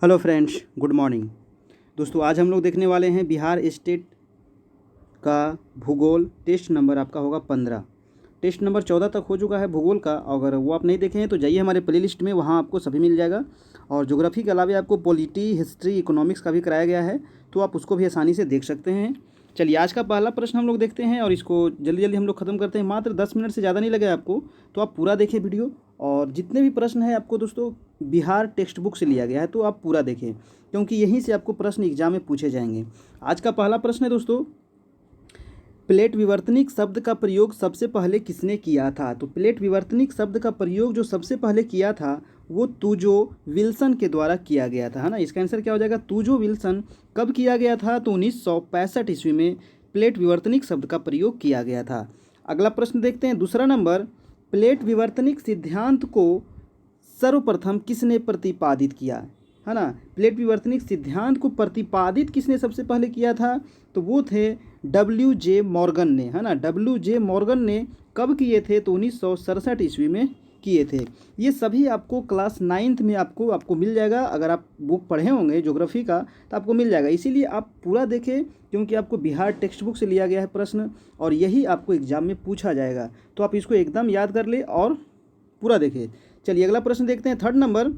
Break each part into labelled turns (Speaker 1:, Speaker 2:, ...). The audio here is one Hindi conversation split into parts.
Speaker 1: Hello friends, good morning. दोस्तों, आज हम लोग देखने वाले हैं बिहार स्टेट का भूगोल। टेस्ट नंबर आपका होगा 15। टेस्ट नंबर 14 तक हो चुका है भूगोल का। अगर वो आप नहीं देखे हैं तो जाइए हमारे प्ले लिस्ट में, वहाँ आपको सभी मिल जाएगा। और ज्योग्राफी के अलावा आपको पॉलिटी, हिस्ट्री, इकोनॉमिक्स का भी कराया गया है, तो आप उसको भी आसानी से देख सकते हैं। चलिए, आज का पहला प्रश्न हम लोग देखते हैं और इसको जल्दी जल्दी हम लोग ख़त्म करते हैं। मात्र 10 मिनट से ज़्यादा नहीं लगे आपको, तो आप पूरा देखें वीडियो। और जितने भी प्रश्न हैं आपको दोस्तों बिहार टेक्स्ट बुक से लिया गया है, तो आप पूरा देखें, क्योंकि यहीं से आपको प्रश्न एग्जाम में पूछे जाएंगे। आज का पहला प्रश्न है दोस्तों, प्लेट विवर्तनिक शब्द का प्रयोग सबसे पहले किसने किया था? तो प्लेट विवर्तनिक शब्द का प्रयोग जो सबसे पहले किया था वो तुजो विल्सन के द्वारा किया गया था, है ना। इसका आंसर क्या हो जाएगा? तुजो विल्सन। कब किया गया था? तो 1965 ईस्वी में प्लेट विवर्तनिक शब्द का प्रयोग किया गया था। अगला प्रश्न देखते हैं, दूसरा नंबर, प्लेट विवर्तनिक सिद्धांत को सर्वप्रथम किसने प्रतिपादित किया, है ना। प्लेट विवर्तनिक सिद्धांत को प्रतिपादित किसने सबसे पहले किया था? तो वो थे डब्ल्यू जे मॉर्गन ने, है ना। डब्ल्यू जे मॉर्गन ने कब किए थे? तो 1967 ईस्वी में किए थे। ये सभी आपको क्लास 9th में आपको मिल जाएगा। अगर आप बुक पढ़े होंगे ज्योग्राफी का तो आपको मिल जाएगा। इसीलिए आप पूरा देखें, क्योंकि आपको बिहार टेक्स्ट बुक से लिया गया है प्रश्न और यही आपको एग्जाम में पूछा जाएगा। तो आप इसको एकदम याद कर ले और पूरा देखें। चलिए, अगला प्रश्न देखते हैं, थर्ड नंबर,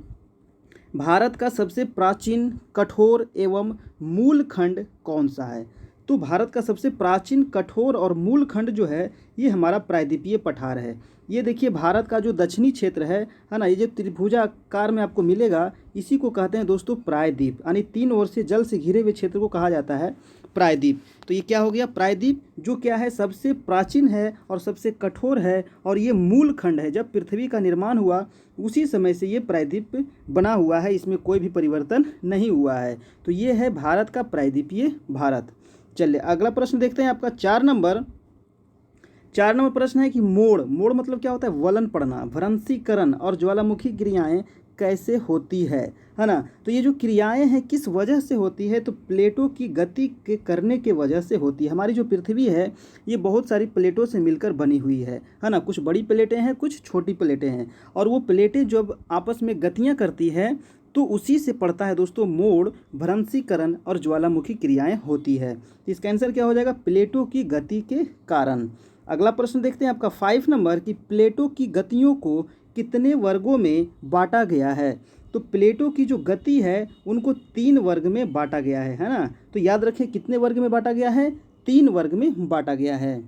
Speaker 1: भारत का सबसे प्राचीन, कठोर एवं मूल खंड कौन सा है? तो भारत का सबसे प्राचीन, कठोर और मूल खंड जो है ये हमारा प्रायद्वीपीय पठार है। ये देखिए, भारत का जो दक्षिणी क्षेत्र है ना, ये जो त्रिभुजाकार में आपको मिलेगा, इसी को कहते हैं दोस्तों प्रायद्वीप। यानी 3 ओर से जल से घिरे हुए क्षेत्र को कहा जाता है प्रायद्वीप। तो ये क्या हो गया? प्रायद्वीप जो क्या है, सबसे प्राचीन है और सबसे कठोर है, और ये मूल खंड है। जब पृथ्वी का निर्माण हुआ उसी समय से ये प्रायद्वीप बना हुआ है, इसमें कोई भी परिवर्तन नहीं हुआ है। तो ये है भारत का प्रायद्वीपीय भारत। चलिए, अगला प्रश्न देखते हैं आपका 4 नंबर। 4 नंबर प्रश्न है कि मोड़ मतलब क्या होता है? वलन पड़ना, भ्रंशीकरण और ज्वालामुखी क्रियाएं कैसे होती है ना। तो ये जो क्रियाएं हैं किस वजह से होती है? तो प्लेटों की गति के करने के वजह से होती है। हमारी जो पृथ्वी है ये बहुत सारी प्लेटों से मिलकर बनी हुई है ना। कुछ बड़ी प्लेटें हैं, कुछ छोटी प्लेटें हैं, और वो प्लेटें जब आपस में गतियां करती है तो उसी से पड़ता है दोस्तों मोड़, भ्रंशीकरण और ज्वालामुखी क्रियाएं होती है। तो इसका आंसर क्या हो जाएगा? प्लेटों की गति के कारण। अगला प्रश्न देखते हैं आपका 5 नंबर कि प्लेटों की गतियों को कितने वर्गों में बांटा गया है? तो प्लेटों की जो गति है उनको 3 वर्ग में बांटा गया है ना। तो याद रखें, कितने वर्ग में बांटा गया है? 3 वर्ग में बांटा गया है।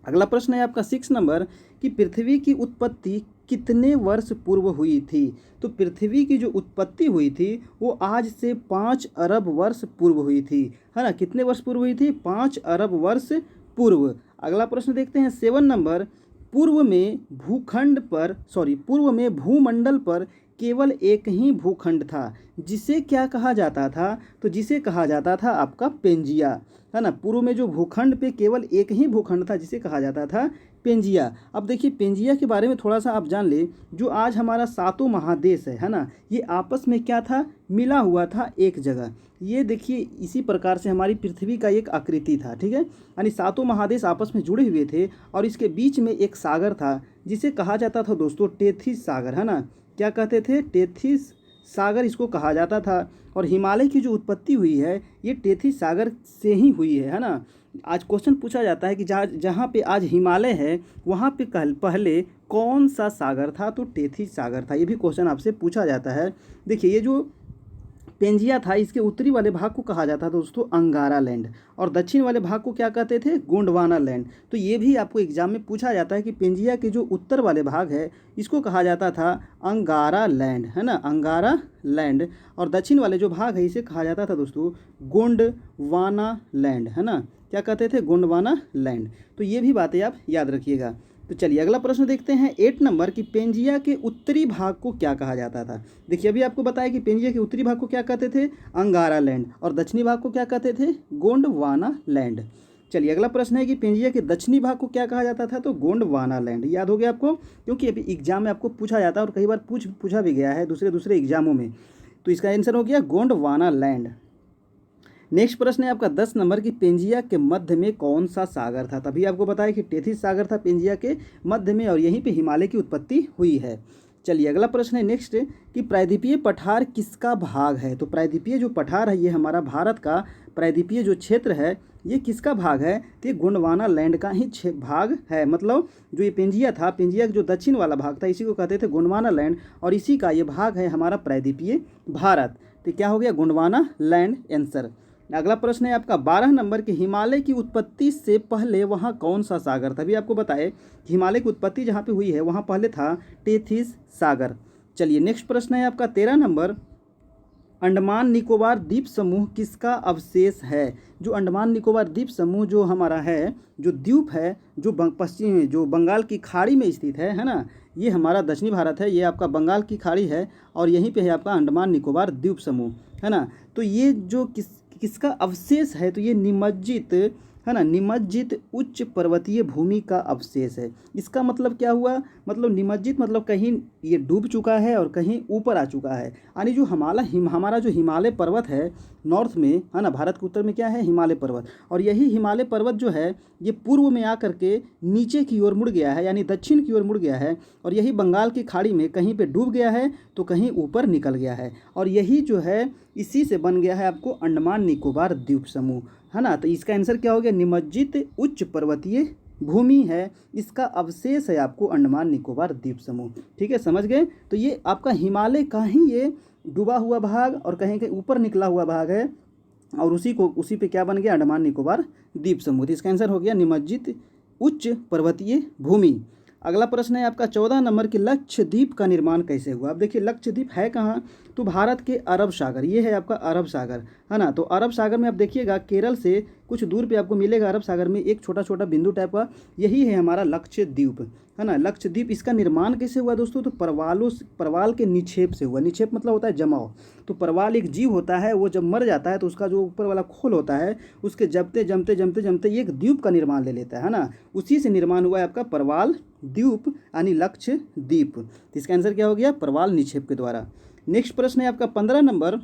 Speaker 1: अगला प्रश्न है आपका 6 नंबर कि पृथ्वी की उत्पत्ति कितने वर्ष पूर्व हुई थी? तो पृथ्वी की जो उत्पत्ति हुई थी वो आज से 5 अरब वर्ष पूर्व हुई थी, है ना। कितने वर्ष पूर्व हुई थी? 5 अरब वर्ष पूर्व। अगला प्रश्न देखते हैं 7 नंबर, पूर्व में भूमंडल पर केवल एक ही भूखंड था, जिसे क्या कहा जाता था? तो जिसे कहा जाता था आपका पेंजिया, है ना। पूर्व में जो भूखंड पे केवल एक ही भूखंड था जिसे कहा जाता था पेंजिया। अब देखिए, पेंजिया के बारे में थोड़ा सा आप जान ले। जो आज हमारा 7 महादेश है ना, ये आपस में क्या था? मिला हुआ था एक जगह। ये देखिए, इसी प्रकार से हमारी पृथ्वी का एक आकृति था, ठीक है। यानी 7 महादेश आपस में जुड़े हुए थे और इसके बीच में एक सागर था जिसे कहा जाता था दोस्तों टेथिस सागर, है ना। क्या कहते थे? टेथिस सागर इसको कहा जाता था। और हिमालय की जो उत्पत्ति हुई है ये टेथिस सागर से ही हुई है ना। आज क्वेश्चन पूछा जाता है कि जहाँ पे आज हिमालय है वहाँ पे पहले कौन सा सागर था? तो टेथिस सागर था। ये भी क्वेश्चन आपसे पूछा जाता है। देखिए, ये जो पेंजिया था इसके उत्तरी वाले भाग को कहा जाता था दोस्तों अंगारा लैंड, और दक्षिण वाले भाग को क्या कहते थे? गोंडवाना लैंड। तो ये भी आपको एग्जाम में पूछा जाता है कि पेंजिया के जो उत्तर वाले भाग है इसको कहा जाता था अंगारा लैंड, है ना, अंगारा लैंड। और दक्षिण वाले जो भाग है इसे कहा जाता था दोस्तों गोंडवाना लैंड, है ना। क्या कहते थे? गोंडवाना लैंड। तो ये भी बातें आप याद रखिएगा। तो चलिए, अगला प्रश्न देखते हैं 8 नंबर कि पेंजिया के उत्तरी भाग को क्या कहा जाता था? देखिए, अभी आपको बताया कि पेंजिया के उत्तरी भाग को क्या कहते थे? अंगारा लैंड, और दक्षिणी भाग को क्या कहते थे? गोंडवाना लैंड। चलिए, अगला प्रश्न है कि पेंजिया के दक्षिणी भाग को क्या कहा जाता था? तो गोंडवाना लैंड। याद हो गया आपको, क्योंकि अभी एग्जाम में आपको पूछा जाता है और कई बार पूछा भी गया है दूसरे एग्जामों में। तो इसका आंसर हो गया गोंडवाना लैंड। नेक्स्ट प्रश्न है आपका 10 नंबर की पेंजिया के मध्य में कौन सा सागर था? तभी आपको बताया कि टेथिस सागर था पेंजिया के मध्य में, और यहीं पे हिमालय की उत्पत्ति हुई है। चलिए अगला प्रश्न है नेक्स्ट कि प्रायद्वीपीय पठार किसका भाग है। तो प्रायद्वीपीय जो पठार है ये हमारा भारत का प्रायद्वीपीय जो क्षेत्र है ये किसका भाग है, तो ये गोंडवाना लैंड का ही भाग है। मतलब जो ये पेंजिया था, पेंजिया का जो दक्षिण वाला भाग था इसी को कहते थे गोंडवाना लैंड, और इसी का ये भाग है हमारा प्रायद्वीपीय भारत। तो क्या हो गया, गोंडवाना लैंड आंसर। अगला प्रश्न है आपका 12 नंबर के हिमालय की उत्पत्ति से पहले वहाँ कौन सा सागर था। अभी आपको बताए हिमालय की उत्पत्ति जहाँ पे हुई है वहाँ पहले था टेथिस सागर। चलिए नेक्स्ट प्रश्न है आपका 13 नंबर, अंडमान निकोबार द्वीप समूह किसका अवशेष है। जो अंडमान निकोबार द्वीप समूह जो हमारा है, जो द्वीप है, जो पश्चिम जो बंगाल की खाड़ी में स्थित है ना, ये हमारा दक्षिणी भारत है, ये आपका बंगाल की खाड़ी है और यहीं पे है आपका अंडमान निकोबार द्वीप समूह, है ना। तो ये जो किसका अवशेष है, तो ये निमज्जित, है ना, निमज्जित उच्च पर्वतीय भूमि का अवशेष है। इसका मतलब क्या हुआ, मतलब निमज्जित मतलब कहीं ये डूब चुका है और कहीं ऊपर आ चुका है। यानी जो हमारा जो हिमालय पर्वत है नॉर्थ में, है ना, भारत के उत्तर में क्या है, हिमालय पर्वत, और यही हिमालय पर्वत जो है ये पूर्व में आकर के नीचे की ओर मुड़ गया है, यानी दक्षिण की ओर मुड़ गया है, और यही बंगाल की खाड़ी में कहीं पे डूब गया है तो कहीं ऊपर निकल गया है, और यही जो है इसी से बन गया है आपको अंडमान निकोबार द्वीप समूह, है ना। तो इसका आंसर क्या हो गया, निमज्जित उच्च पर्वतीय भूमि है, इसका अवशेष है आपको अंडमान निकोबार द्वीप समूह। ठीक है, समझ गए। तो ये आपका हिमालय का ही ये डूबा हुआ भाग और कहीं कहीं ऊपर निकला हुआ भाग है, और उसी पे क्या बन गया, अंडमान निकोबार द्वीप समूह। तो इसका आंसर हो गया निमज्जित उच्च पर्वतीय भूमि। अगला प्रश्न है आपका 14 नंबर की लक्षद्वीप का निर्माण कैसे हुआ। अब देखिए लक्षद्वीप है कहाँ, तो भारत के अरब सागर, ये है आपका अरब सागर, है ना। तो अरब सागर में आप देखिएगा केरल से कुछ दूर पे आपको मिलेगा अरब सागर में एक छोटा छोटा बिंदु टाइप का, यही है हमारा लक्षद्वीप, है ना। लक्षद्वीप इसका निर्माण कैसे हुआ दोस्तों, तो परवाल के निक्षेप से हुआ। निक्षेप मतलब होता है जमाव। तो परवाल एक जीव होता है, वो जब मर जाता है तो उसका जो ऊपर वाला खोल होता है उसके जमते जमते जमते जमते ये एक द्वीप का निर्माण ले लेता है ना, उसी से निर्माण हुआ है आपका परवाल द्वीप यानी लक्षद्वीप। तो इसका आंसर क्या हो गया, परवाल निक्षेप के द्वारा। नेक्स्ट प्रश्न है आपका 15 नंबर,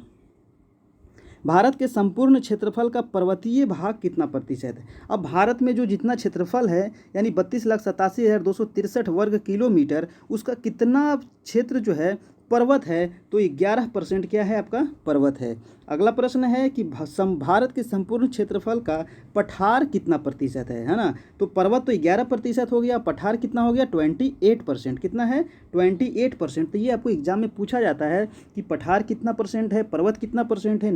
Speaker 1: भारत के संपूर्ण क्षेत्रफल का पर्वतीय भाग कितना प्रतिशत है। अब भारत में जो जितना क्षेत्रफल है यानी 32,87,263 वर्ग किलोमीटर, उसका कितना क्षेत्र जो है पर्वत है, तो 11% क्या है आपका पर्वत है। अगला प्रश्न है कि भारत के संपूर्ण क्षेत्रफल का पठार कितना प्रतिशत है ना। तो पर्वत तो 11% हो गया, पठार कितना हो गया 28%। कितना है 28%। तो ये आपको एग्जाम में पूछा जाता है कि पठार कितना परसेंट है, पर्वत कितना परसेंट है,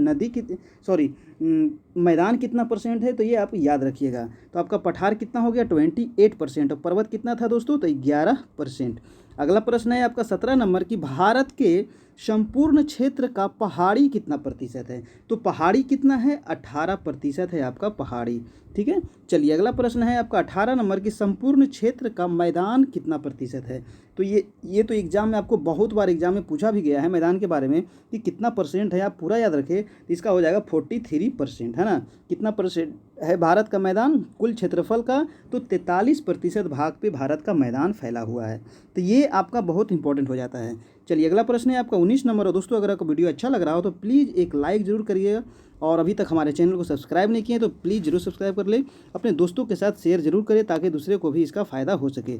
Speaker 1: मैदान कितना परसेंट है, तो ये आप याद रखिएगा। तो आपका पठार कितना हो गया 28% और पर्वत कितना था दोस्तों, तो 11%। अगला प्रश्न है आपका 17 नंबर की भारत के संपूर्ण क्षेत्र का पहाड़ी कितना प्रतिशत है। तो पहाड़ी कितना है 18% है आपका पहाड़ी। ठीक है, चलिए अगला प्रश्न है आपका 18 नंबर की संपूर्ण क्षेत्र का मैदान कितना प्रतिशत है। तो ये तो एग्जाम में आपको बहुत बार एग्जाम में पूछा भी गया है मैदान के बारे में कि कितना परसेंट है, आप पूरा याद रखें। तो इसका हो जाएगा 43%, है ना। कितना परसेंट है भारत का मैदान कुल क्षेत्रफल का, तो 43% भाग पे भारत का मैदान फैला हुआ है। तो ये आपका बहुत इंपॉर्टेंट हो जाता है। चलिए अगला प्रश्न है आपका 19 नंबर। और दोस्तों अगर आपको वीडियो अच्छा लग रहा हो तो प्लीज़ एक लाइक ज़रूर करिएगा, और अभी तक हमारे चैनल को सब्सक्राइब नहीं किए तो प्लीज़ ज़रूर सब्सक्राइब कर ले, अपने दोस्तों के साथ शेयर जरूर करें ताकि दूसरे को भी इसका फ़ायदा हो सके।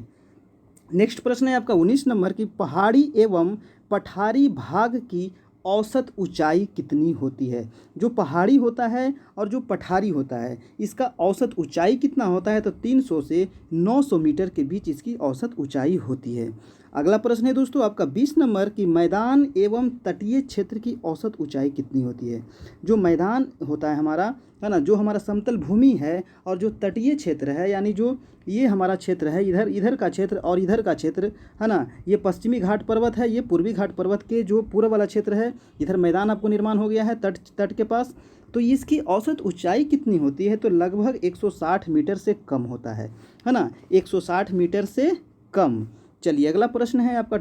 Speaker 1: नेक्स्ट प्रश्न है आपका 19 नंबर की पहाड़ी एवं पठारी भाग की औसत ऊंचाई कितनी होती है। जो पहाड़ी होता है और जो पठारी होता है इसका औसत ऊंचाई कितना होता है, तो 300 से 900 मीटर के बीच इसकी औसत ऊंचाई होती है। अगला प्रश्न है दोस्तों आपका 20 नंबर की मैदान एवं तटीय क्षेत्र की औसत ऊंचाई कितनी होती है। जो मैदान होता है हमारा, है ना, जो हमारा समतल भूमि है, और जो तटीय क्षेत्र है यानी जो ये हमारा क्षेत्र है, इधर का क्षेत्र और इधर का क्षेत्र, है ना, ये पश्चिमी घाट पर्वत है, ये पूर्वी घाट पर्वत के जो पूर्व वाला क्षेत्र है, इधर मैदान आपको निर्माण हो गया है तट के पास। तो इसकी औसत ऊंचाई कितनी होती है, तो लगभग 160 मीटर से कम होता है ना, 160 मीटर से कम। चलिए अगला प्रश्न है आपका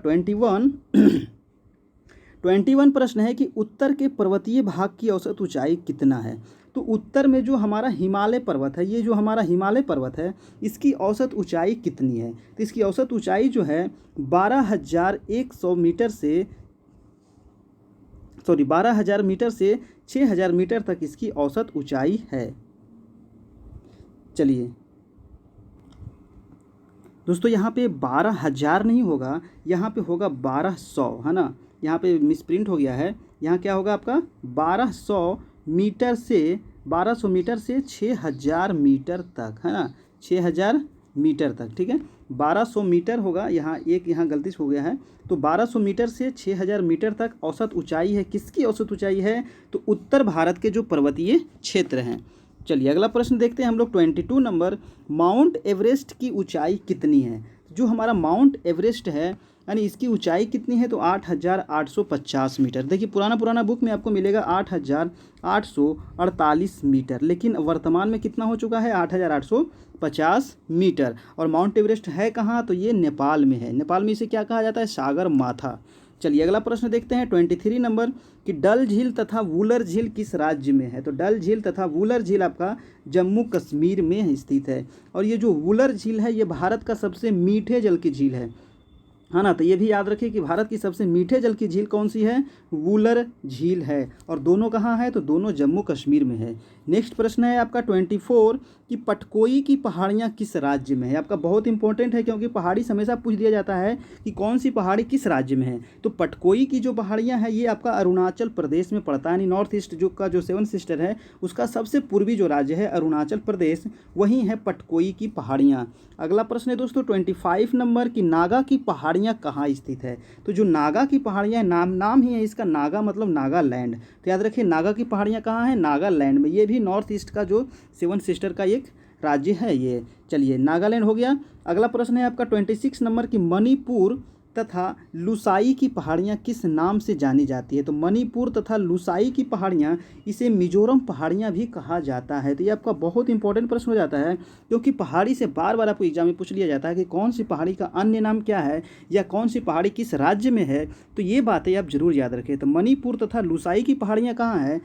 Speaker 1: 21 प्रश्न है कि उत्तर के पर्वतीय भाग की औसत ऊंचाई कितना है। तो उत्तर में जो हमारा हिमालय पर्वत है, ये जो हमारा हिमालय पर्वत है इसकी औसत ऊंचाई कितनी है। तो इसकी औसत ऊंचाई जो है 12,000 मीटर से 6,000 मीटर तक इसकी औसत ऊंचाई है। चलिए दोस्तों यहाँ पे 12,000 नहीं होगा, यहाँ पे होगा 1200, है ना। यहाँ पे मिसप्रिंट हो गया है। यहाँ क्या होगा आपका 1200 मीटर से 6,000 मीटर तक, है ना, 6,000 मीटर तक, ठीक है। 1200 मीटर होगा, यहाँ एक यहाँ गलती से हो गया है। तो 1200 मीटर से 6,000 मीटर तक औसत ऊंचाई है। किसकी औसत ऊंचाई है? तो उत्तर भारत के जो पर्वतीय क्षेत्र हैं। चलिए अगला प्रश्न देखते हैं हम लोग 22 नंबर। माउंट एवरेस्ट की ऊंचाई कितनी है? जो हमारा माउंट एवरेस्ट है यानी इसकी ऊंचाई कितनी है? तो 8,850 मीटर। देखिए पुराना बुक में आपको मिलेगा 8,848 मीटर, लेकिन वर्तमान में कितना हो चुका है? 8,850 मीटर। और माउंट एवरेस्ट है कहाँ? तो ये नेपाल में है। नेपाल में इसे क्या कहा जाता है? सागर माथा। चलिए अगला प्रश्न देखते हैं 23 नंबर कि डल झील तथा वुलर झील किस राज्य में है? तो डल झील तथा वुलर झील आपका जम्मू कश्मीर में स्थित है। और ये जो वुलर झील है ये भारत का सबसे मीठे जल की झील है ना। तो ये भी याद रखिए कि भारत की सबसे मीठे जल की झील कौन सी है? वुलर झील है। और दोनों कहाँ है? तो दोनों जम्मू कश्मीर में है। नेक्स्ट प्रश्न है आपका 24 कि पटकोई की पहाड़ियाँ किस राज्य में है? आपका बहुत इंपॉर्टेंट है क्योंकि पहाड़ी से हमेशा पूछ दिया जाता है कि कौन सी पहाड़ी किस राज्य में है। तो पटकोई की जो पहाड़ियाँ हैं ये आपका अरुणाचल प्रदेश में पड़ता है। यानी नॉर्थ ईस्ट जो 7 सिस्टर है उसका सबसे पूर्वी जो राज्य है अरुणाचल प्रदेश, वहीं है पटकोई की पहाड़ियाँ। अगला प्रश्न है दोस्तों 25 नंबर की नागा की पहाड़ियाँ कहाँ स्थित है? तो जो नागा की पहाड़ियाँ, नाम ही है इसका नागा, मतलब नागालैंड। तो याद रखिए नागा की पहाड़ियाँ कहाँ हैं? नागालैंड में। ये भी नॉर्थ ईस्ट का जो 7 सिस्टर का एक राज्य है ये। चलिए नागालैंड हो गया। अगला प्रश्न है आपका 26 नंबर की मणिपुर तथा लुसाई की पहाड़ियाँ किस नाम से जानी जाती है? तो मणिपुर तथा लुसाई की पहाड़ियाँ, इसे मिजोरम पहाड़ियाँ भी कहा जाता है। तो ये आपका बहुत इंपॉर्टेंट प्रश्न हो जाता है क्योंकि पहाड़ी से बार बार आपको एग्जाम में पूछ लिया जाता है कि कौन सी पहाड़ी का अन्य नाम क्या है या कौन सी पहाड़ी किस राज्य में है। तो ये बातें आप जरूर याद रखें। तो मणिपुर तथा लुसाई की पहाड़ियाँ कहाँ हैं,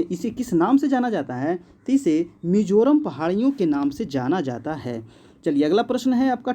Speaker 1: इसे किस नाम से जाना जाता है? तो इसे मिजोरम पहाड़ियों के नाम से जाना जाता है। चलिए अगला प्रश्न है आपका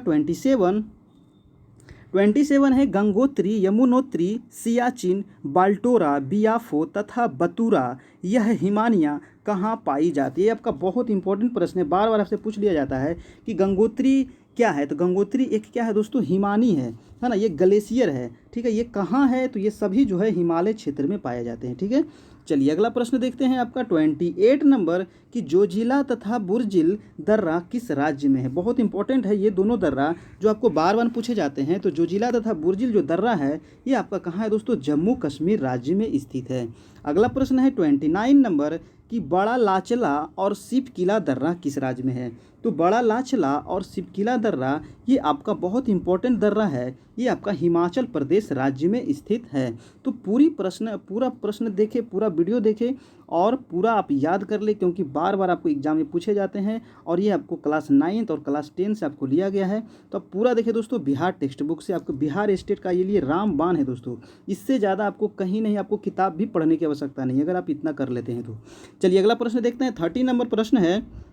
Speaker 1: 27 है गंगोत्री, यमुनोत्री, सियाचिन, बाल्टोरा, बियाफो तथा बतूरा यह हिमानियाँ कहाँ पाई जाती है? आपका बहुत इंपॉर्टेंट प्रश्न है, बार बार आपसे पूछ लिया जाता है कि गंगोत्री क्या है? तो गंगोत्री एक क्या है दोस्तों? हिमानी है ना, ये ग्लेशियर है, ठीक है। ये कहाँ है? तो ये सभी जो है हिमालय क्षेत्र में पाए जाते हैं, ठीक है। चलिए अगला प्रश्न देखते हैं आपका 28 नंबर कि जोजिला तथा बुर्जिल दर्रा किस राज्य में है? बहुत इंपॉर्टेंट है ये दोनों दर्रा जो आपको बार बार पूछे जाते हैं। तो जोजिला तथा बुर्जिल जो दर्रा है ये आपका कहाँ है दोस्तों? जम्मू कश्मीर राज्य में स्थित है। अगला प्रश्न है 29 नंबर कि बड़ा लाचला और सिपकिला दर्रा किस राज्य में है? तो बड़ा लाचला और सिपकिला दर्रा ये आपका बहुत इंपॉर्टेंट दर्रा है, ये आपका हिमाचल प्रदेश राज्य में स्थित है। तो पूरा प्रश्न देखें, पूरा वीडियो देखें और पूरा आप याद कर ले क्योंकि बार बार आपको एग्जाम में पूछे जाते हैं और ये आपको क्लास 9 और क्लास 10 से आपको लिया गया है। तो आप पूरा देखिए दोस्तों, बिहार टेक्स्ट बुक से आपको बिहार स्टेट का ये लिए रामबाण है दोस्तों। इससे ज़्यादा आपको कहीं नहीं, आपको किताब भी पढ़ने की आवश्यकता नहीं अगर आप इतना कर लेते हैं तो। चलिए अगला प्रश्न देखते हैं 30 नंबर प्रश्न है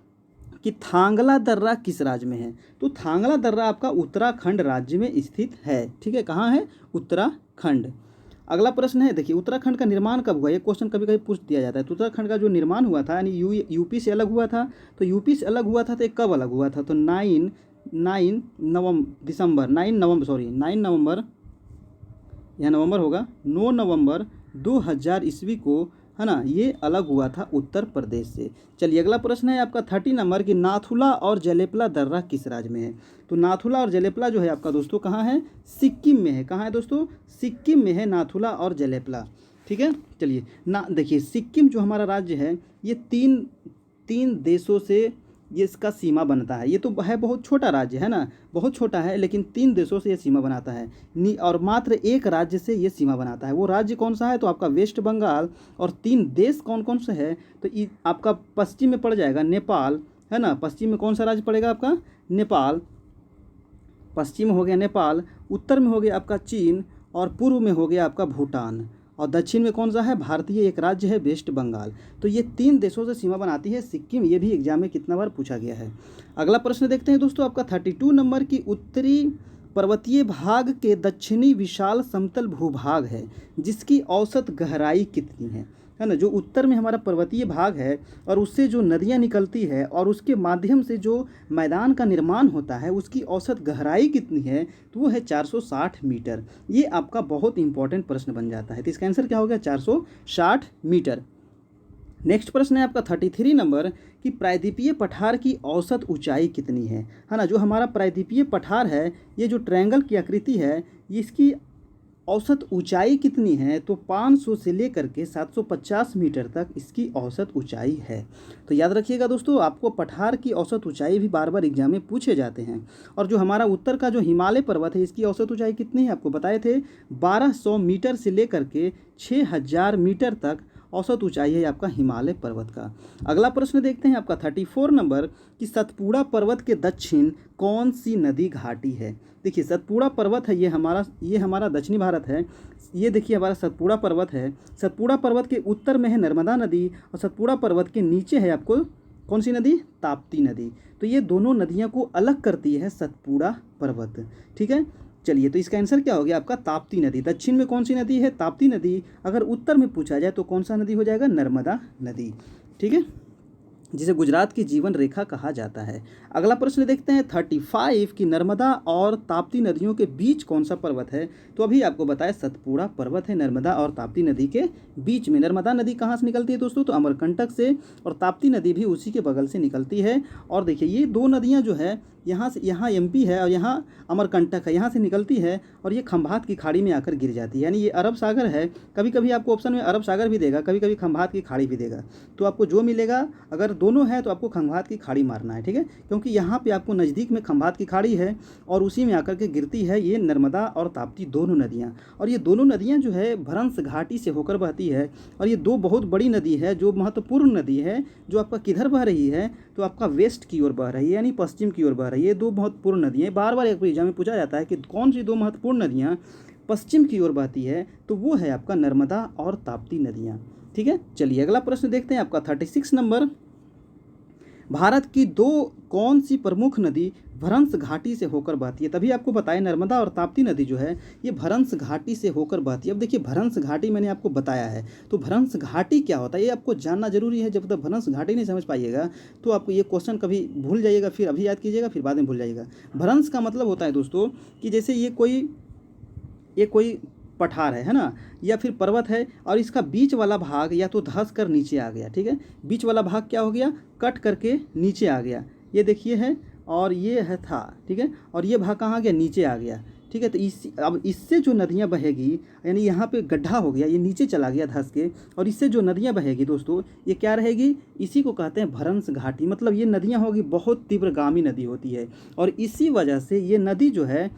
Speaker 1: कि थांगला दर्रा किस राज्य में है? तो थांगला दर्रा आपका उत्तराखंड राज्य में स्थित है, ठीक है। कहाँ है? उत्तराखंड। अगला प्रश्न है देखिए उत्तराखंड का निर्माण कब हुआ? ये क्वेश्चन कभी कभी पूछ दिया जाता है। तो उत्तराखंड का जो निर्माण हुआ था यानी यूपी से अलग हुआ था। तो यूपी से अलग हुआ था तो ये कब अलग हुआ था? तो 9 नवंबर, यह नवंबर होगा, 9 नवंबर 2000 ईस्वी को, है ना, ये अलग हुआ था उत्तर प्रदेश से। चलिए अगला प्रश्न है आपका 30 नंबर कि नाथुला और जलेपला दर्रा किस राज्य में है? तो नाथुला और जलेपला जो है आपका दोस्तों कहाँ है? सिक्किम में है। कहाँ है दोस्तों? सिक्किम में है नाथुला और जलेपला, ठीक है। चलिए देखिए सिक्किम जो हमारा राज्य है ये तीन देशों से ये इसका सीमा बनता है। ये तो है बहुत छोटा राज्य है ना, बहुत छोटा है, लेकिन 3 देशों से ये सीमा बनाता है और मात्र एक राज्य से ये सीमा बनाता है। वो राज्य कौन सा है? तो आपका वेस्ट बंगाल। और 3 देश कौन कौन से है? तो आपका पश्चिम में पड़ जाएगा नेपाल, है ना। पश्चिम में कौन सा राज्य पड़ेगा आपका? नेपाल। पश्चिम हो गया नेपाल, उत्तर में हो गया आपका चीन और पूर्व में हो गया आपका भूटान और दक्षिण में कौन सा है? भारतीय एक राज्य है वेस्ट बंगाल। तो ये 3 देशों से सीमा बनाती है सिक्किम। ये भी एग्जाम में कितना बार पूछा गया है। अगला प्रश्न देखते हैं दोस्तों आपका 32 नंबर की उत्तरी पर्वतीय भाग के दक्षिणी विशाल समतल भूभाग है जिसकी औसत गहराई कितनी है? है ना, जो उत्तर में हमारा पर्वतीय भाग है और उससे जो नदियाँ निकलती है और उसके माध्यम से जो मैदान का निर्माण होता है उसकी औसत गहराई कितनी है, तो वो है 460 मीटर। ये आपका बहुत इंपॉर्टेंट प्रश्न बन जाता है। तो इसका आंसर क्या हो गया, 460 मीटर। नेक्स्ट प्रश्न है आपका 33 नंबर कि प्रायद्वीपीय पठार की औसत ऊंचाई कितनी है ना। जो हमारा प्रायद्वीपीय पठार है, ये जो ट्रायंगल की आकृति है, इसकी औसत ऊंचाई कितनी है, तो 500 से लेकर के 750 मीटर तक इसकी औसत ऊंचाई है। तो याद रखिएगा दोस्तों, आपको पठार की औसत ऊंचाई भी बार बार एग्जाम में पूछे जाते हैं। और जो हमारा उत्तर का जो हिमालय पर्वत है, इसकी औसत ऊंचाई कितनी है, आपको बताए थे 1200 मीटर से लेकर के 6000 मीटर तक औसत ऊंचाई है आपका हिमालय पर्वत का। अगला प्रश्न देखते हैं आपका 34 नंबर कि सतपुड़ा पर्वत के दक्षिण कौन सी नदी घाटी है। देखिए सतपुड़ा पर्वत है, ये हमारा दक्षिणी भारत है। ये देखिए हमारा सतपुड़ा पर्वत है। सतपुड़ा पर्वत के उत्तर में है नर्मदा नदी और सतपुड़ा पर्वत के नीचे है आपको कौन सी नदी, ताप्ती नदी। तो ये दोनों नदियों को अलग करती है सतपुड़ा पर्वत। ठीक है, चलिए तो इसका आंसर क्या हो गया आपका, ताप्ती नदी। दक्षिण में कौन सी नदी है, ताप्ती नदी। अगर उत्तर में पूछा जाए तो कौन सा नदी हो जाएगा, नर्मदा नदी। ठीक है, जिसे गुजरात की जीवन रेखा कहा जाता है। अगला प्रश्न देखते हैं 35 कि नर्मदा और ताप्ती नदियों के बीच कौन सा पर्वत है। तो अभी आपको बताया सतपुड़ा पर्वत है नर्मदा और ताप्ती नदी के बीच में। नर्मदा नदी कहाँ से निकलती है दोस्तों, तो अमरकंटक से, और ताप्ती नदी भी उसी के बगल से निकलती है। और देखिए ये दो नदियाँ जो है, यहाँ एमपी है और यहाँ अमरकंटक है, यहाँ से निकलती है और ये खंभात की खाड़ी में आकर गिर जाती है। यानी ये अरब सागर है। कभी कभी आपको ऑप्शन में अरब सागर भी देगा, कभी कभी खंभात की खाड़ी भी देगा। तो आपको जो मिलेगा, अगर दोनों है तो आपको खंभात की खाड़ी मारना है। ठीक है, क्योंकि यहाँ पे आपको नज़दीक में खंभात की खाड़ी है और उसी में आकर के गिरती है ये नर्मदा और ताप्ती दोनों नदियाँ। और ये दोनों नदियाँ जो है भ्रंश घाटी से होकर बहती है। और ये दो बहुत बड़ी नदी है, जो महत्वपूर्ण नदी है, जो आपका किधर बह रही है, तो आपका वेस्ट की ओर बह रही है, यानी पश्चिम की ओर बह रही है। ये दो महत्वपूर्ण नदियाँ, बार बार एक एग्जाम में पूछा जाता है कि कौन सी दो महत्वपूर्ण नदियाँ पश्चिम की ओर बहती है, तो वो है आपका नर्मदा और ताप्ती नदियाँ। ठीक है, चलिए अगला प्रश्न देखते हैं आपका 36 नंबर। भारत की दो कौन सी प्रमुख नदी भ्रंश घाटी से होकर बहती है। तभी आपको बताया नर्मदा और ताप्ती नदी जो है ये भ्रंश घाटी से होकर बहती है। अब देखिए भ्रंश घाटी मैंने आपको बताया है, तो भ्रंश घाटी क्या होता है ये आपको जानना जरूरी है। जब तक भ्रंश घाटी नहीं समझ पाइएगा तो आपको ये क्वेश्चन कभी भूल जाइएगा, फिर अभी याद कीजिएगा, फिर बाद में भूल जाइएगा। भ्रंश का मतलब होता है दोस्तों कि जैसे ये कोई पठार है ना, या फिर पर्वत है और इसका बीच वाला भाग या तो धंस कर नीचे आ गया। ठीक है, बीच वाला भाग क्या हो गया, कट करके नीचे आ गया। ये देखिए है, और ये है था। ठीक है, और ये भाग कहाँ गया, नीचे आ गया। ठीक है, तो अब इससे जो नदियाँ बहेगी, यानी यहाँ पे गड्ढा हो गया, ये नीचे चला गया धंस के, और इससे जो नदियाँ बहेगी दोस्तों ये क्या रहेगी, इसी को कहते हैं भ्रंश घाटी। मतलब ये नदियाँ होगी बहुत तीव्रगामी नदी होती है और इसी वजह से ये नदी जो है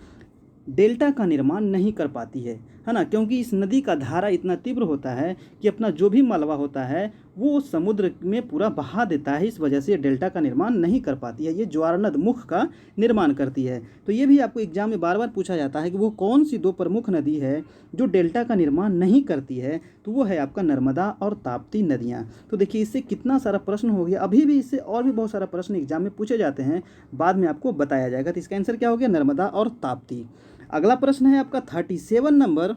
Speaker 1: डेल्टा का निर्माण नहीं कर पाती है ना, क्योंकि इस नदी का धारा इतना तीव्र होता है कि अपना जो भी मलबा होता है वो समुद्र में पूरा बहा देता है। इस वजह से डेल्टा का निर्माण नहीं कर पाती है, ये ज्वारनद मुख का निर्माण करती है। तो ये भी आपको एग्जाम में बार बार पूछा जाता है कि वो कौन सी दो प्रमुख नदी है जो डेल्टा का निर्माण नहीं करती है, तो वो है आपका नर्मदा और ताप्ती नदियाँ। तो देखिए इससे कितना सारा प्रश्न हो गया। अभी भी इससे और भी बहुत सारा प्रश्न एग्जाम में पूछे जाते हैं, बाद में आपको बताया जाएगा। तो इसका आंसर क्या हो गया, नर्मदा और ताप्ती। अगला प्रश्न है आपका 37 नंबर।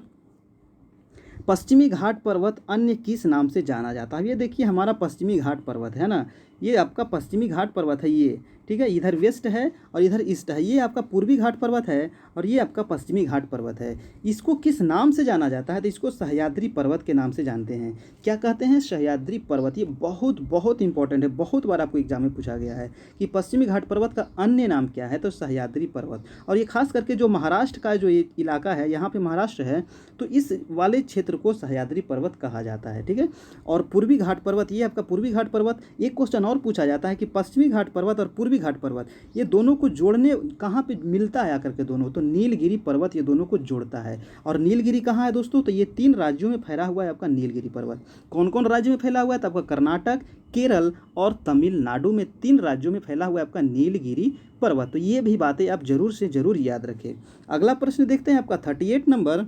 Speaker 1: पश्चिमी घाट पर्वत अन्य किस नाम से जाना जाता है। ये देखिए हमारा पश्चिमी घाट पर्वत है ना, ये आपका पश्चिमी घाट पर्वत है ये। ठीक है, इधर वेस्ट है और इधर ईस्ट है। ये आपका पूर्वी घाट पर्वत है और ये आपका पश्चिमी घाट पर्वत है। इसको किस नाम से जाना जाता है, तो इसको सह्याद्री पर्वत के नाम से जानते हैं। क्या कहते हैं, सह्याद्री पर्वत। ये बहुत बहुत इंपॉर्टेंट है, बहुत बार आपको एग्जाम में पूछा गया है कि पश्चिमी घाट पर्वत का अन्य नाम क्या है, तो सह्याद्री पर्वत। और ये खास करके जो महाराष्ट्र का जो ये इलाका है, यहाँ पे महाराष्ट्र है, तो इस वाले क्षेत्र को सह्याद्री पर्वत कहा जाता है। ठीक है, और पूर्वी घाट पर्वत, ये आपका पूर्वी घाट पर्वत। एक क्वेश्चन और पूछा जाता है कि पश्चिमी घाट पर्वत और पूर्वी घाट पर्वत ये दोनों को जोड़ने कहाँ पे मिलता है आकर के दोनों, तो नीलगिरी पर्वत ये दोनों को जोड़ता है। और नीलगिरी कहाँ है दोस्तों, तो ये 3 राज्यों में फैला हुआ है आपका नीलगिरी पर्वत। कौन कौन राज्य में फैला हुआ है, तो आपका कर्नाटक, केरल और तमिलनाडु में 3 राज्यों में फैला हुआ है आपका नीलगिरी पर्वत। तो ये भी बातें आप जरूर से जरूर याद रखें। अगला प्रश्न देखते हैं आपका 38 नंबर।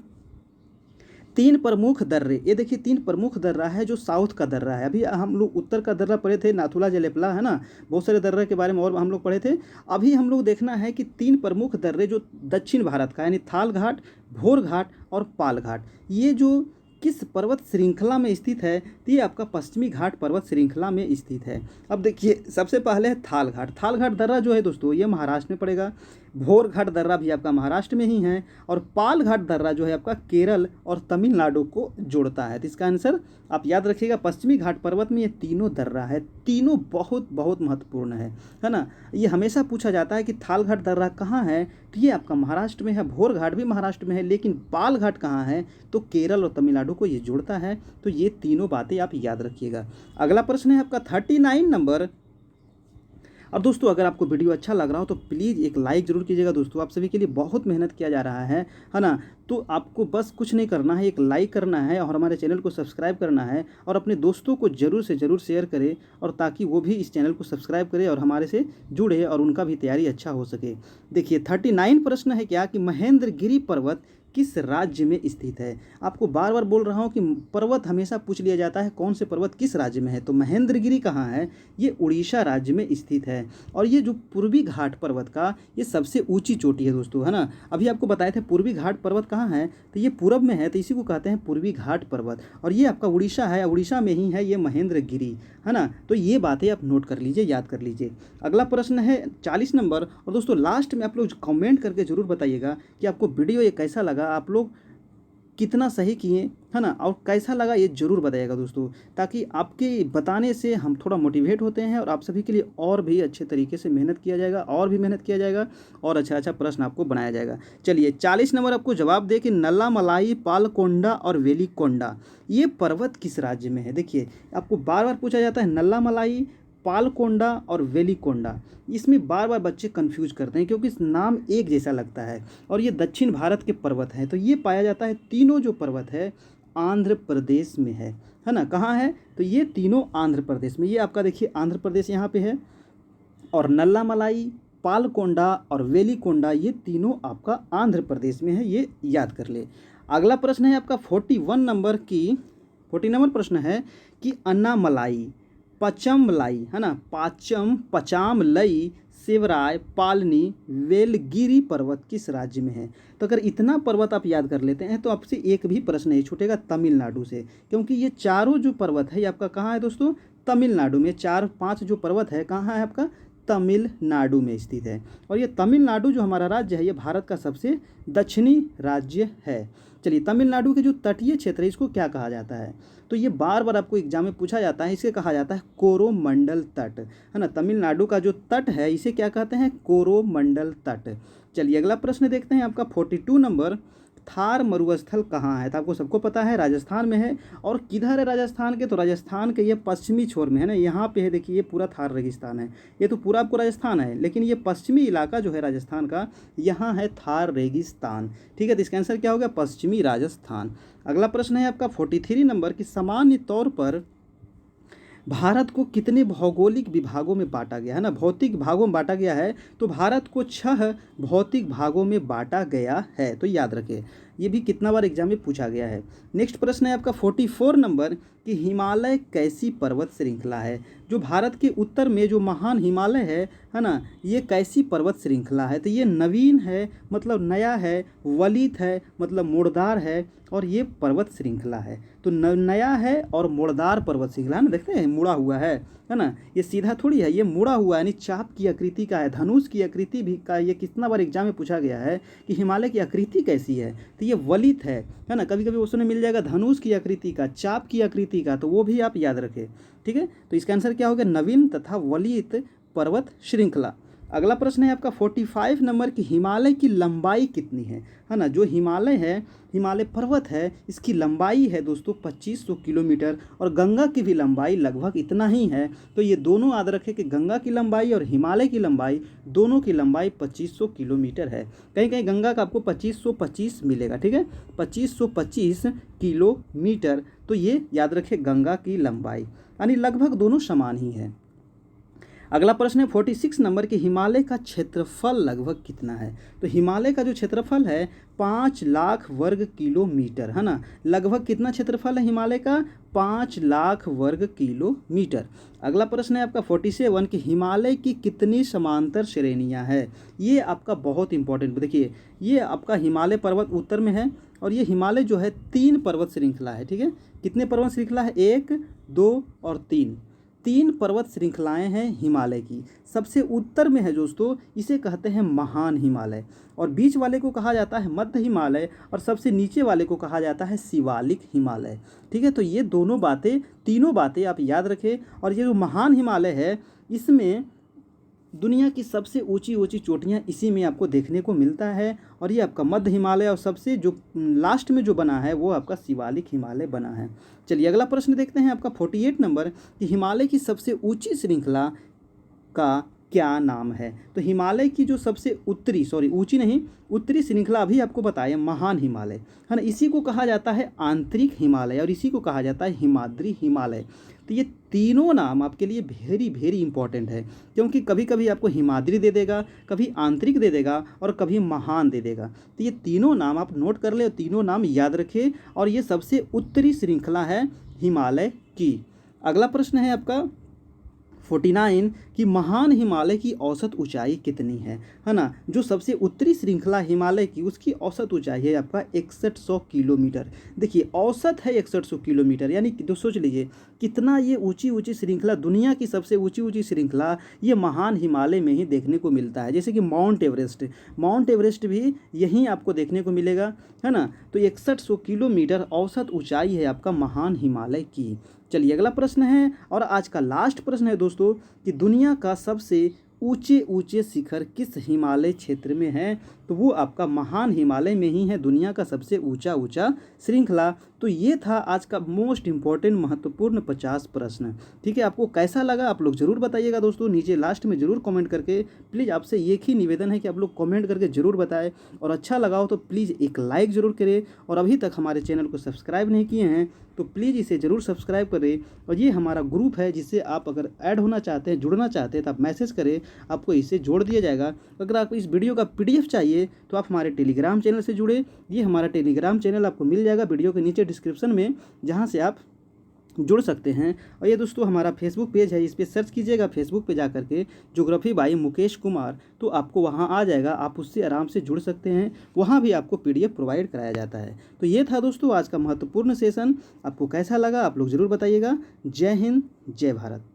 Speaker 1: 3 प्रमुख दर्रे। ये देखिए 3 प्रमुख दर्रा है जो साउथ का दर्रा है। अभी हम लोग उत्तर का दर्रा पढ़े थे, नाथुला जलेपला है ना, बहुत सारे दर्रे के बारे में और हम लोग पढ़े थे। अभी हम लोग देखना है कि 3 प्रमुख दर्रे जो दक्षिण भारत का, यानी थाल घाट, भोर घाट और पाल घाट। ये जो किस पर्वत श्रृंखला में स्थित है? तो ये आपका पश्चिमी घाट पर्वत श्रृंखला में स्थित है। अब देखिए सबसे पहले है थाल घाट। थाल घाट दर्रा जो है दोस्तों ये महाराष्ट्र में पड़ेगा। भोर घाट दर्रा भी आपका महाराष्ट्र में ही है। और पाल घाट दर्रा जो है आपका केरल और तमिलनाडु को जोड़ता है। तो इसका आंसर आप याद रखिएगा, पश्चिमी घाट पर्वत में ये तीनों दर्रा है। तीनों बहुत बहुत महत्वपूर्ण है ना। ये हमेशा पूछा जाता है कि थाल घाट दर्रा कहाँ है? तो ये आपका महाराष्ट्र में है। भोर घाट भी महाराष्ट्र में है, लेकिन पाल घाट कहाँ है? तो केरल और तमिलनाडु को ये जोड़ता है। तो ये तीनों बातें आप याद रखिएगा। अगला प्रश्न है आपका 39 नंबर। और दोस्तों अगर आपको वीडियो अच्छा लग रहा हो तो प्लीज़ एक लाइक ज़रूर कीजिएगा। दोस्तों आप सभी के लिए बहुत मेहनत किया जा रहा है ना। तो आपको बस कुछ नहीं करना है, एक लाइक करना है और हमारे चैनल को सब्सक्राइब करना है और अपने दोस्तों को ज़रूर से ज़रूर शेयर करें, और ताकि वो भी इस चैनल को सब्सक्राइब करें और हमारे से जुड़े और उनका भी तैयारी अच्छा हो सके। देखिए 39 प्रश्न है क्या कि महेंद्रगिरी पर्वत किस राज्य में स्थित है? आपको बार बार बोल रहा हूँ कि पर्वत हमेशा पूछ लिया जाता है कौन से पर्वत किस राज्य में है। तो महेंद्रगिरी कहाँ है? ये उड़ीसा राज्य में स्थित है। और ये जो पूर्वी घाट पर्वत का ये सबसे ऊंची चोटी है दोस्तों, है ना। अभी आपको बताए थे पूर्वी घाट पर्वत कहाँ है, तो ये पूरब में है, तो इसी को कहते हैं पूर्वी घाट पर्वत। और ये आपका उड़ीसा है, उड़ीसा में ही है ये महेंद्रगिरी, है ना। तो ये बातें आप नोट कर लीजिए, याद कर लीजिए। अगला प्रश्न है 40 नंबर। और दोस्तों लास्ट में आप लोग कमेंट करके ज़रूर बताइएगा कि आपको वीडियो ये कैसा लगा, आप लोग कितना सही किए, है ना, और कैसा लगा ये ज़रूर बताइएगा दोस्तों, ताकि आपके बताने से हम थोड़ा मोटिवेट होते हैं और आप सभी के लिए और भी अच्छे तरीके से मेहनत किया जाएगा, और भी मेहनत किया जाएगा और अच्छा अच्छा प्रश्न आपको बनाया जाएगा। चलिए 40 नंबर आपको जवाब दे कि नल्ला मलाई, पालकोंडा और वेलिकोंडा ये पर्वत किस राज्य में है? देखिए आपको बार बार पूछा जाता है नल्ला मलाई, पालकोंडा और वेलिकोंडा। इसमें बार बार बच्चे कंफ्यूज करते हैं क्योंकि इस नाम एक जैसा लगता है और ये दक्षिण भारत के पर्वत हैं। तो ये पाया जाता है, तीनों जो पर्वत है आंध्र प्रदेश में है ना। कहाँ है? तो ये तीनों आंध्र प्रदेश में। ये आपका देखिए आंध्र प्रदेश यहाँ पे है। और नल्ला मलाई, पालकोंडा और वेलिकोंडा ये तीनों आपका आंध्र प्रदेश में है, ये याद कर ले। अगला प्रश्न है आपका 41 नंबर की 40 नंबर प्रश्न है कि अन्नामलाई, पचमलाई, है ना, पचामलई, शिवराय, पालनी, वेलगिरी पर्वत किस राज्य में है? तो अगर इतना पर्वत आप याद कर लेते हैं तो आपसे एक भी प्रश्न नहीं छूटेगा तमिलनाडु से, क्योंकि ये चारों जो पर्वत है ये आपका कहाँ है दोस्तों? तमिलनाडु में। 4-5 जो पर्वत है कहाँ है आपका? तमिलनाडु में स्थित है। और ये तमिलनाडु जो हमारा राज्य है ये भारत का सबसे दक्षिणी राज्य है। चलिए तमिलनाडु के जो तटीय क्षेत्र है इसको क्या कहा जाता है? तो ये बार बार आपको एग्जाम में पूछा जाता है, इसे कहा जाता है कोरोमंडल तट, है ना। तमिलनाडु का जो तट है इसे क्या कहते हैं? कोरोमंडल तट। चलिए अगला प्रश्न देखते हैं आपका 42 नंबर। थार मरुस्थल कहाँ है? तो आपको सबको पता है राजस्थान में है। और किधर है राजस्थान के? तो राजस्थान के ये पश्चिमी छोर में है ना, यहाँ पे है। देखिए ये पूरा थार रेगिस्तान है, ये तो पूरा आपको राजस्थान है, लेकिन ये पश्चिमी इलाका जो है राजस्थान का यहाँ है थार रेगिस्तान। ठीक है, तो इसका आंसर क्या हो गया? पश्चिमी राजस्थान। अगला प्रश्न है आपका 43 नंबर की सामान्य तौर पर भारत को कितने भौगोलिक विभागों में बांटा गया है ना? भौतिक भागों में बांटा गया है। तो भारत को 6 भौतिक भागों में बांटा गया है, तो याद रखें। ये भी कितना बार एग्जाम में पूछा गया है। नेक्स्ट प्रश्न है आपका 44 नंबर कि हिमालय कैसी पर्वत श्रृंखला है? जो भारत के उत्तर में जो महान हिमालय है ना, ये कैसी पर्वत श्रृंखला है? तो ये नवीन है मतलब नया है, वलित है मतलब मोड़दार है, और ये पर्वत श्रृंखला है। तो नया है और मोड़दार पर्वत श्रृंखला है ना। देखते हैं मुड़ा हुआ है ना, ये सीधा थोड़ी है, ये मुड़ा हुआ है, यानी चाप की आकृति का है, धनुष की आकृति भी का। ये कितना बार एग्जाम में पूछा गया है कि हिमालय की आकृति कैसी है? तो ये वलित है ना। कभी कभी उसमें मिल जाएगा धनुष की आकृति का, चाप की आकृति का, तो वो भी आप याद रखें। ठीक है, तो इसका आंसर क्या होगा? नवीन तथा वलित पर्वत श्रृंखला। अगला प्रश्न है आपका 45 नंबर की हिमालय की लंबाई कितनी है ना। जो हिमालय है, हिमालय पर्वत है, इसकी लंबाई है दोस्तों 2500 किलोमीटर, और गंगा की भी लंबाई लगभग इतना ही है। तो ये दोनों याद रखें कि गंगा की लंबाई और हिमालय की लंबाई, दोनों की लंबाई 2500 किलोमीटर है। कहीं कहीं गंगा का आपको 2525 मिलेगा। ठीक है, 2525 किलोमीटर। तो ये याद रखें गंगा की लंबाई, यानी लगभग दोनों समान ही है। अगला प्रश्न है 46 नंबर के हिमालय का क्षेत्रफल लगभग कितना है? तो हिमालय का जो क्षेत्रफल है 5 लाख वर्ग किलोमीटर, है ना। लगभग कितना क्षेत्रफल है हिमालय का? 5 लाख वर्ग किलोमीटर। अगला प्रश्न है आपका 47 कि हिमालय की कितनी समांतर श्रेणियां हैं? ये आपका बहुत इंपॉर्टेंट। देखिए ये आपका हिमालय पर्वत उत्तर में है और ये हिमालय जो है 3 पर्वत श्रृंखला है, ठीक है। कितने पर्वत श्रृंखला है? 1, 2 और 3, 3 पर्वत श्रृंखलाएं हैं हिमालय की। सबसे उत्तर में है दोस्तों, इसे कहते हैं महान हिमालय, और बीच वाले को कहा जाता है मध्य हिमालय, और सबसे नीचे वाले को कहा जाता है शिवालिक हिमालय, ठीक है। तो ये दोनों बातें, तीनों बातें आप याद रखें। और ये जो महान हिमालय है, इसमें दुनिया की सबसे ऊंची ऊंची चोटियां इसी में आपको देखने को मिलता है। और ये आपका मध्य हिमालय, और सबसे जो लास्ट में जो बना है वो आपका शिवालिक हिमालय बना है। चलिए अगला प्रश्न देखते हैं आपका 48 नंबर, कि हिमालय की सबसे ऊंची श्रृंखला का क्या नाम है? तो हिमालय की जो सबसे ऊंची नहीं, उत्तरी श्रृंखला अभी आपको बताया महान हिमालय है ना, इसी को कहा जाता है आंतरिक हिमालय, और इसी को कहा जाता है हिमाद्री हिमालय। तो ये तीनों नाम आपके लिए वेरी वेरी इंपॉर्टेंट है, क्योंकि कभी कभी आपको हिमाद्री दे देगा, कभी आंतरिक दे देगा, और कभी महान दे देगा। तो ये तीनों नाम आप नोट कर ले, तीनों नाम याद रखें, और ये सबसे उत्तरी श्रृंखला है हिमालय की। अगला प्रश्न है आपका 49, कि महान हिमालय की औसत ऊंचाई कितनी है ना। जो सबसे उत्तरी श्रृंखला हिमालय की, उसकी औसत ऊंचाई है आपका 6100 किलोमीटर। देखिए औसत है 6100 किलोमीटर, यानी कि तो सोच लीजिए कितना ये ऊंची ऊंची श्रृंखला, दुनिया की सबसे ऊंची ऊंची श्रृंखला ये महान हिमालय में ही देखने को मिलता है। जैसे कि माउंट एवरेस्ट भी यहीं आपको देखने को मिलेगा, है ना। तो 6100 किलोमीटर औसत ऊंचाई है आपका महान हिमालय की। चलिए अगला प्रश्न है, और आज का लास्ट प्रश्न है दोस्तों, कि दुनिया का सबसे ऊंचे ऊंचे शिखर किस हिमालय क्षेत्र में है? तो वो आपका महान हिमालय में ही है, दुनिया का सबसे ऊंचा ऊंचा श्रृंखला। तो ये था आज का मोस्ट इम्पॉर्टेंट महत्वपूर्ण 50 प्रश्न, ठीक है। आपको कैसा लगा आप लोग जरूर बताइएगा दोस्तों, नीचे लास्ट में जरूर कमेंट करके। प्लीज़ आपसे एक ही निवेदन है कि आप लोग कमेंट करके जरूर बताएं, और अच्छा लगा हो तो प्लीज़ एक लाइक ज़रूर करें, और अभी तक हमारे चैनल को सब्सक्राइब नहीं किए हैं तो प्लीज़ इसे ज़रूर सब्सक्राइब करें। और ये हमारा ग्रुप है, जिससे आप अगर ऐड होना चाहते हैं, जुड़ना चाहते हैं, तो आप मैसेज करें, आपको इससे जोड़ दिया जाएगा। अगर आपको इस वीडियो का PDF चाहिए तो आप हमारे टेलीग्राम चैनल से जुड़े। ये हमारा टेलीग्राम चैनल आपको मिल जाएगा वीडियो के नीचे डिस्क्रिप्शन में, जहाँ से आप जुड़ सकते हैं। और ये दोस्तों हमारा फेसबुक पेज है, इस पर सर्च कीजिएगा फेसबुक पे जा करके ज्योग्राफी बाई मुकेश कुमार, तो आपको वहाँ आ जाएगा, आप उससे आराम से जुड़ सकते हैं। वहाँ भी आपको PDF प्रोवाइड कराया जाता है। तो ये था दोस्तों आज का महत्वपूर्ण सेशन, आपको कैसा लगा आप लोग ज़रूर बताइएगा। जय हिंद, जय भारत।